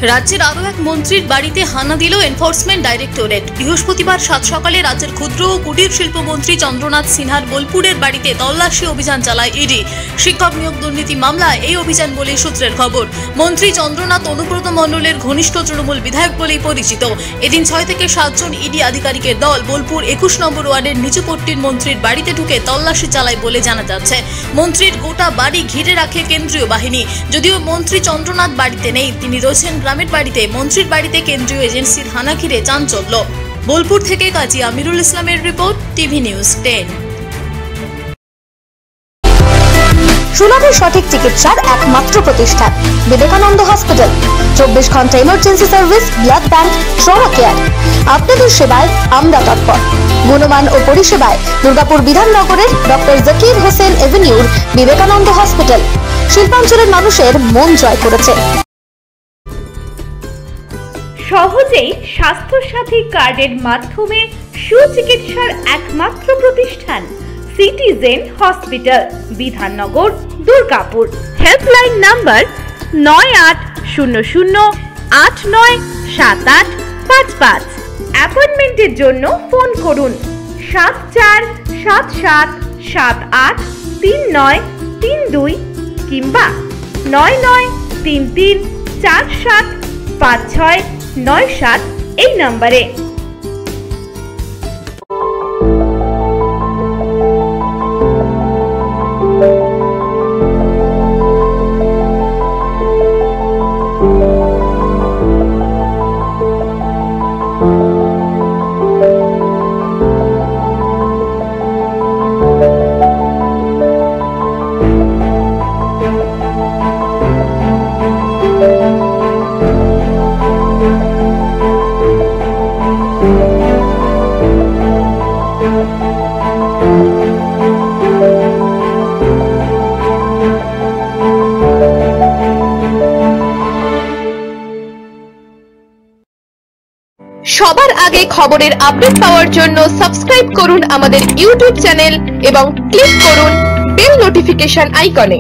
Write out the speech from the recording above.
রাজ্যের আরও এক মন্ত্রীর বাড়িতে হানা দিল এনফোর্সমেন্ট ডাইরেক্টরেট। বৃহস্পতিবার সাত সকালে রাজ্যের ক্ষুদ্র ও কুটির শিল্পমন্ত্রী চন্দ্রনাথ সিনহার বোলপুরের বাড়িতে তল্লাশি অভিযান চালায় ইডি। শিক্ষক নিয়োগ দুর্নীতি মামলায় এই অভিযান বলে সূত্রের খবর। মন্ত্রী চন্দ্রনাথ অনুব্রত মণ্ডলের ঘনিষ্ঠ তৃণমূল বিধায়ক বলেই পরিচিত। এদিন 6 থেকে 7 জন ইডি আধিকারিকের দল বোলপুর 21 নম্বর ওয়ার্ডের নিচুপট্টির মন্ত্রীর বাড়িতে ঢুকে তল্লাশি চালায় বলে জানা যাচ্ছে। মন্ত্রীর গোটা বাড়ি ঘিরে রাখে কেন্দ্রীয় বাহিনী। যদিও মন্ত্রী চন্দ্রনাথ বাড়িতে নেই, তিনি রয়েছেন গ্রামের বাড়িতে। মন্ত্রীর বাড়িতে কেন্দ্রীয় এজেন্সির হানা ঘিরে চাঞ্চল্য। বোলপুর থেকে কাজী আমিরুল ইসলামের রিপোর্ট, টিভি নিউজ 10। সুলভে সঠিক চিকিৎসার একমাত্র প্রতিষ্ঠান বিবেকানন্দ হসপিটাল। 24 ঘন্টা emergency service, blood bank, trauma care. আপনাদের সেবায় আমরা তৎপর। গুণমান ও পরিষেবায় দুর্গাপুর বিধাননগরের ডক্টর জাকির হোসেন এভিনিউর বিবেকানন্দ হসপিটাল শিল্পাঞ্চলের মানুষের মন জয় করেছে। সহজেই স্বাস্থ্যসাথী কার্ডের মাধ্যমে সুচিকিৎসার একমাত্র প্রতিষ্ঠান citizen hospital, Bidhannagar, Durgapur. Helpline number 9800897855। অ্যাপয়েন্টমেন্টের জন্য ফোন করুন 7477783932 কিংবা 9933475697 এই নম্বরে। সবার আগে খবরের আপডেট পাওয়ার জন্য সাবস্ক্রাইব করুন আমাদের ইউটিউব চ্যানেল এবং ক্লিক করুন বেল নোটিফিকেশন আইকনে।